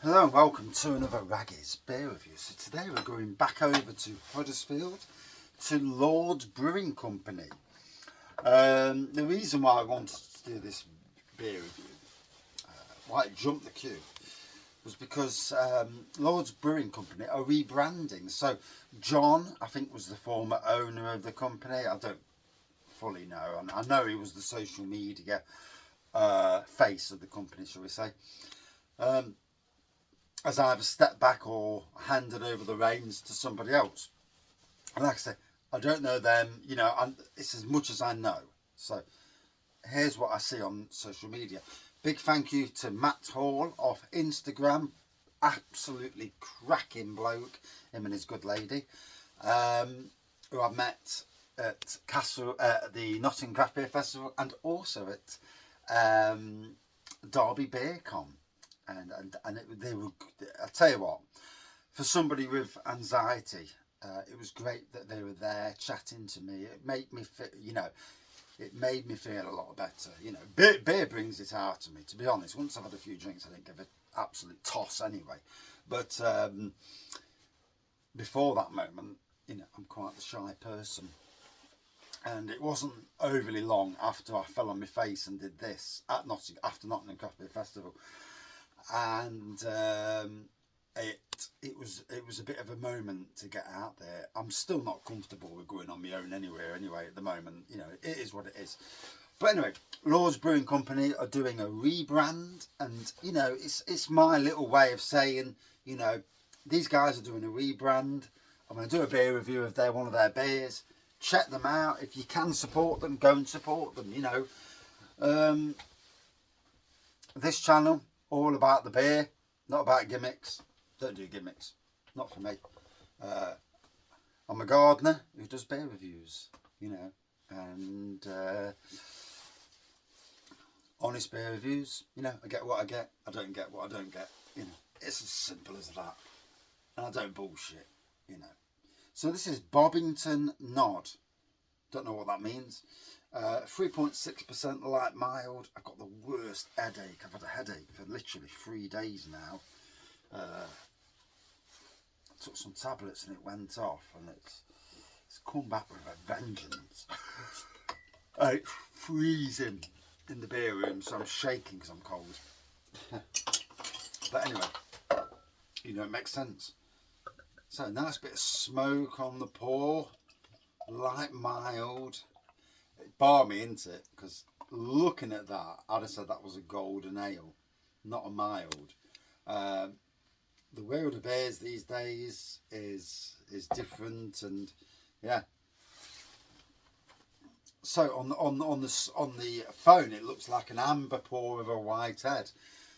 Hello and welcome to another Raggy's beer review. So today we're going back over to Huddersfield to Lord's Brewing Company. The reason why I wanted to do this beer review, why it jumped the queue, was because Lord's Brewing Company are rebranding. So John, I think, was the former owner of the company. I don't fully know. I know he was the social media face of the company, shall we say. Has either stepped back or handed over the reins to somebody else. And like I say, I don't know them, it's as much as I know. So here's what I see on social media. Big thank you to Matt Hall off Instagram. Absolutely cracking bloke, him and his good lady, who I met at the Nottingham Craft Beer Festival and also at Derby Beer Con. And they were, I'll tell you what, for somebody with anxiety, it was great that they were there chatting to me. It made me feel, it made me feel a lot better. Beer brings it out of me, to be honest. Once I've had a few drinks, I don't give an absolute toss anyway. But before that moment, I'm quite the shy person. And it wasn't overly long after I fell on my face and did this at after Nottingham Craft Beer Festival. And it was a bit of a moment to get out there. I'm still not comfortable with going on my own anywhere anyway at the moment. It is what it is. But anyway, Lord's Brewing Company are doing a rebrand, and it's my little way of saying, these guys are doing a rebrand. I'm going to do a beer review of one of their beers. Check them out. If you can support them, go and support them. This channel, all about the beer, not about gimmicks. Don't do gimmicks, not for me. I'm a gardener who does beer reviews, and honest beer reviews. I get what I get, I don't get what I don't get. It's as simple as that, and I don't bullshit. So this is Bobbington Nod. Don't know what that means. 3.6% light mild. I've got the worst headache. I've had a headache for literally 3 days now. I took some tablets and it went off, and it's come back with a vengeance. It's freezing in the beer room, so I'm shaking because I'm cold. But anyway, it makes sense. So nice bit of smoke on the pour, light mild. It bar me into it, because looking at that, I'd have said that was a golden ale, not a mild. The world of beers these days is different, and yeah. So on the phone, it looks like an amber pour with a white head.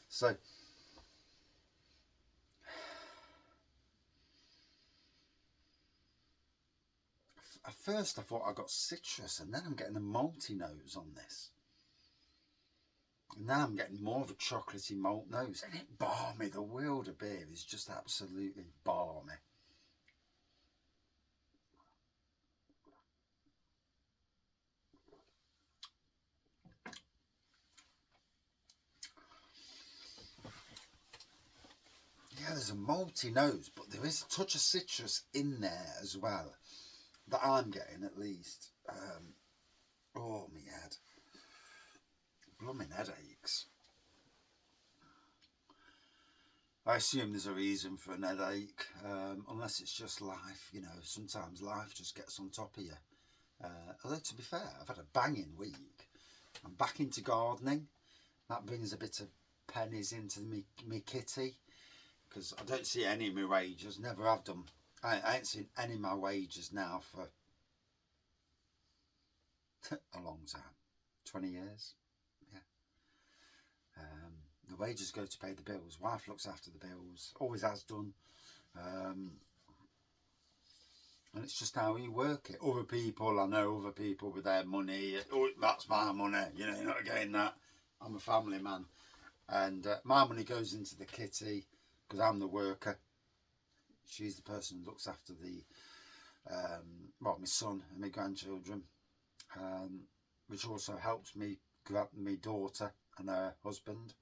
So at first I thought I got citrus, and then I'm getting a malty nose on this. And now I'm getting more of a chocolatey malt nose. And it balmy. The world of beer is just absolutely balmy. Yeah, there's a malty nose, but there is a touch of citrus in there as well. That I'm getting, at least. Oh, my head. Blooming headaches. I assume there's a reason for an headache, unless it's just life. Sometimes life just gets on top of you. Although, to be fair, I've had a banging week. I'm back into gardening. That brings a bit of pennies into me kitty, because I don't see any of my wages. Never have done. I ain't seen any of my wages now for a long time. 20 years. Yeah. The wages go to pay the bills. Wife looks after the bills. Always has done. And it's just how you work it. I know other people with their money. Oh, that's my money. You're not getting that. I'm a family man. And my money goes into the kitty, because I'm the worker. She's the person who looks after my son and my grandchildren, which also helps me grab my daughter and her husband.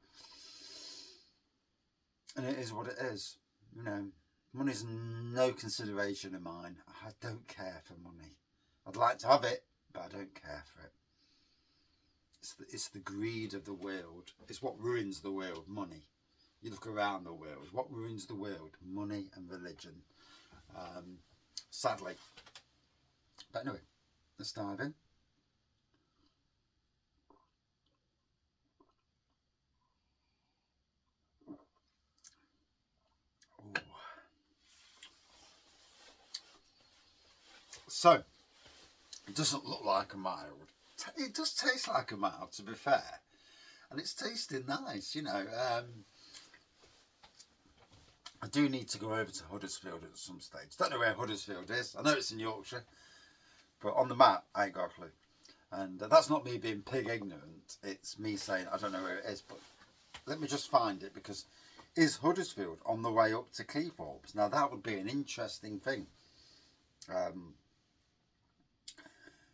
And it is what it is. You know, money's no consideration of mine. I don't care for money. I'd like to have it, but I don't care for it. It's the greed of the world. It's what ruins the world, money. You look around the world, what ruins the world? Money and religion. Sadly. But anyway, let's dive in. Ooh. So, it doesn't look like a mild. It does taste like a mild, to be fair. And it's tasting nice, you know. I do need to go over to Huddersfield at some stage. Don't know where Huddersfield is. I know it's in Yorkshire. But on the map, I ain't got a clue. And that's not me being pig ignorant. It's me saying I don't know where it is. But let me just find it, because is Huddersfield on the way up to Cleethorpes? Now that would be an interesting thing.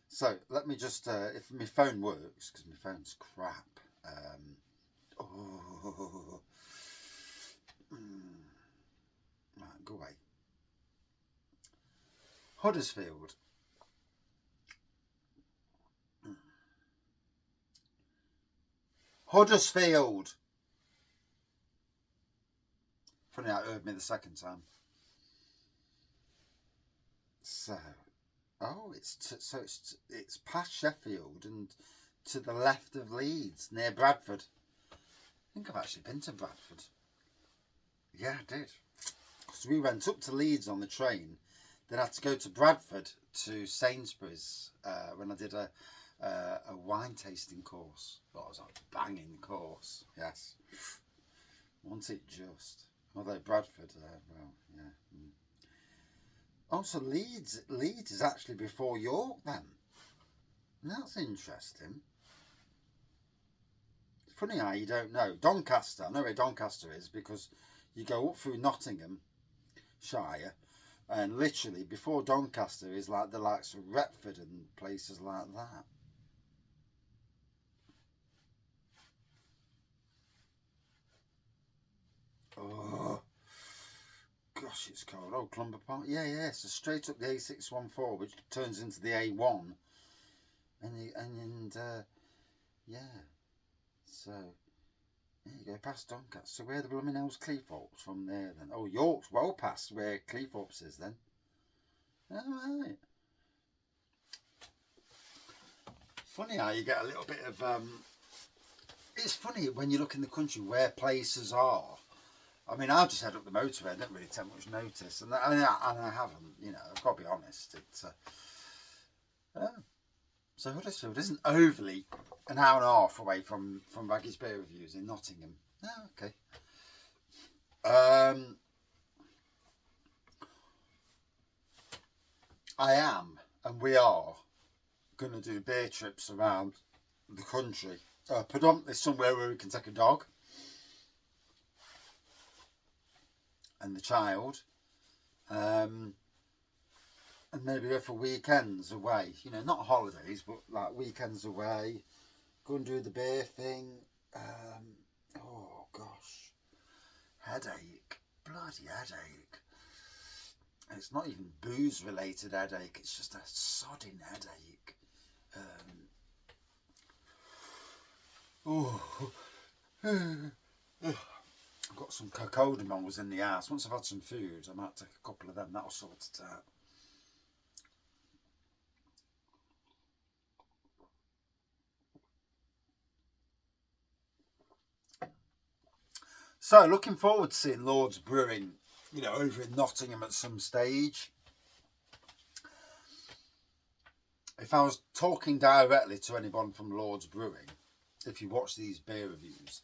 So let me just, if my phone works, because my phone's crap. Right, go away. Huddersfield. Huddersfield. Funny how it heard me the second time. So, oh, it's past Sheffield and to the left of Leeds, near Bradford. I think I've actually been to Bradford. Yeah, I did. Because we went up to Leeds on the train, then had to go to Bradford to Sainsbury's when I did a wine tasting course. That was a banging course, yes. Wasn't it just? Although Bradford, well, yeah. Oh, so Leeds is actually before York then. That's interesting. Funny how you don't know. Doncaster, I know where Doncaster is because you go up through Nottinghamshire, and literally before Doncaster is like the likes of Retford and places like that. Oh, gosh, it's cold. Oh, Clumber Park. Yeah. So straight up the A614, which turns into the A1, and yeah. So there you go, past Doncaster. So where the blooming hell's Cleethorpes from there then? Oh, York's well past where Cleethorpes is then. All right. Funny how you get a little bit of it's funny when you look in the country where places are. I mean, I've just head up the motorway. I don't really take much notice, and I haven't. You know, I've got to be honest. It's so Huddersfield isn't overly an hour and a half away from Raggy's Beer Reviews in Nottingham. Oh, okay. I am, and we are going to do beer trips around the country, predominantly somewhere where we can take a dog and the child, and maybe go for weekends away. You know, not holidays, but like weekends away. Go and do the beer thing. Oh gosh, headache, bloody headache. And it's not even booze related headache. It's just a sodding headache. I've got some cocodamol in the house. Once I've had some food, I might take a couple of them. That'll sort it out. So, looking forward to seeing Lord's Brewing, you know, over in Nottingham at some stage. If I was talking directly to anyone from Lord's Brewing, if you watch these beer reviews,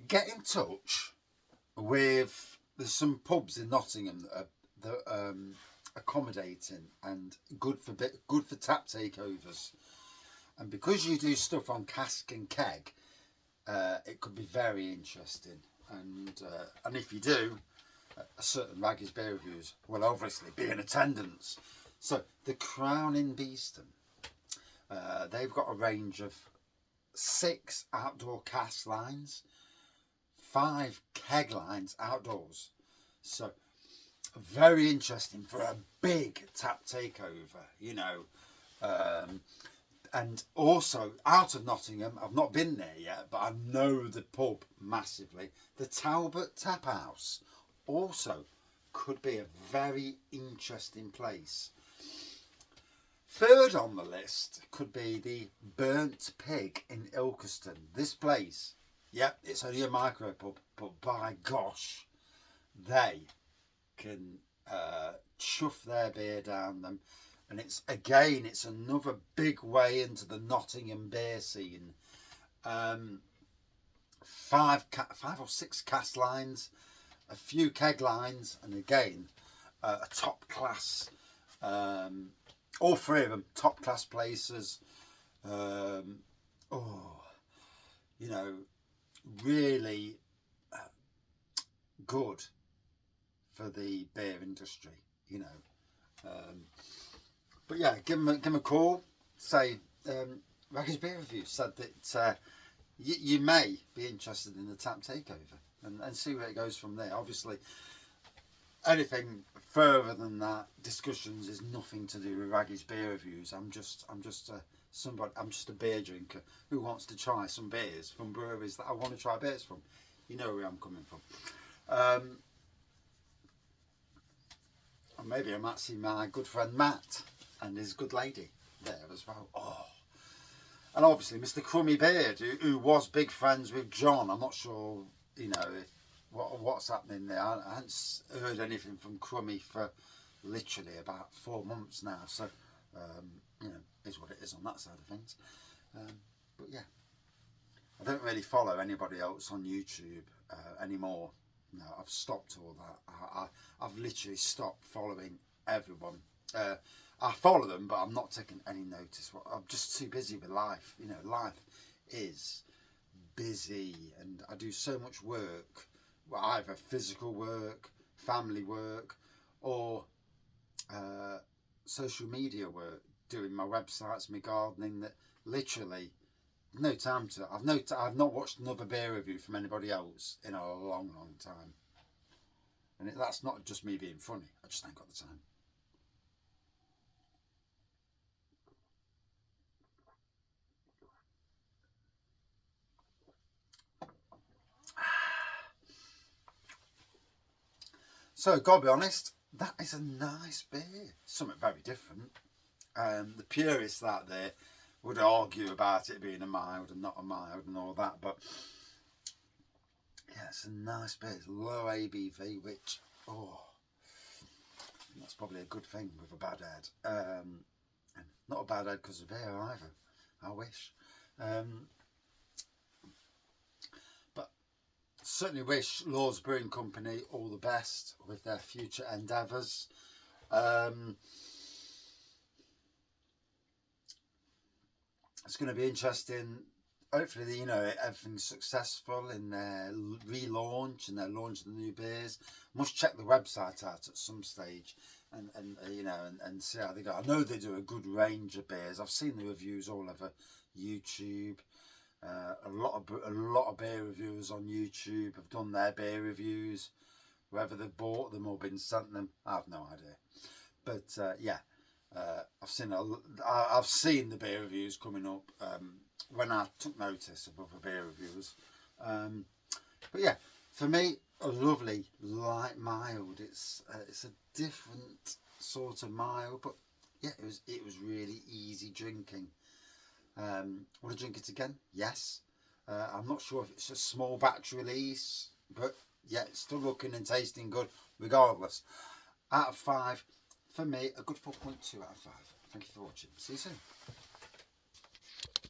get in touch with, there's some pubs in Nottingham that are accommodating and good for tap takeovers. And because you do stuff on cask and keg, it could be very interesting. And if you do, a certain Raggy's Beer Reviews will obviously be in attendance. So the Crown in Beeston, they've got a range of 6 outdoor cask lines, 5 keg lines outdoors. So very interesting for a big tap takeover, you know. And also out of Nottingham, I've not been there yet, but I know the pub massively. The Talbot Tap House also could be a very interesting place. Third on the list could be the Burnt Pig in Ilkeston. This place, yep, it's only a micro pub, but by gosh, they can chuff their beer down them. And it's another big way into the Nottingham beer scene. 5 or 6 cask lines, a few keg lines, and again a top class. All 3 of them top class places. You know, really good for the beer industry. You know. But yeah, give them a call. Say, Raggers Beer Review said that you may be interested in the tap takeover, and see where it goes from there. Obviously, anything further than that, discussions is nothing to do with Raggers Beer Reviews. I'm just a beer drinker who wants to try some beers from breweries that I want to try beers from. You know where I'm coming from. And maybe I might see my good friend Matt and his good lady there as well. Oh, and obviously Mr. Crummy Beard, who was big friends with John. I'm not sure, you know, what's happening there. I haven't heard anything from Crummy for literally about 4 months now. So, you know, is what it is on that side of things. But yeah, I don't really follow anybody else on YouTube anymore. No, I've stopped all that. I've literally stopped following everyone. I follow them, but I'm not taking any notice. I'm just too busy with life. You know, life is busy, and I do so much work, well, either physical work, family work, or social media work, doing my websites, my gardening, that literally no time to. I've not watched another beer review from anybody else in a long time, and that's not just me being funny. I just ain't got the time. So, gotta be honest, that is a nice beer. Something very different. The purists out there would argue about it being a mild and not a mild and all that, but yeah, it's a nice beer. It's low ABV, which, that's probably a good thing with a bad head. And not a bad head because of beer either. I wish. But certainly wish Lord's Brewing Company all the best with their future endeavours. It's going to be interesting. Hopefully, you know, everything's successful in their relaunch and their launch of the new beers. Must check the website out at some stage and you know, and see how they go. I know they do a good range of beers. I've seen the reviews all over YouTube. A lot of beer reviewers on YouTube have done their beer reviews. Whether they've bought them or been sent them, I have no idea. But yeah, I've seen the beer reviews coming up when I took notice of other beer reviewers. But yeah, for me, a lovely light mild. It's a different sort of mild, but yeah, it was really easy drinking. Would I drink it again? Yes. I'm not sure if it's a small batch release, but yeah, it's still looking and tasting good regardless. Out of 5, for me, a good 4.2 out of 5. Thank you for watching. See you soon.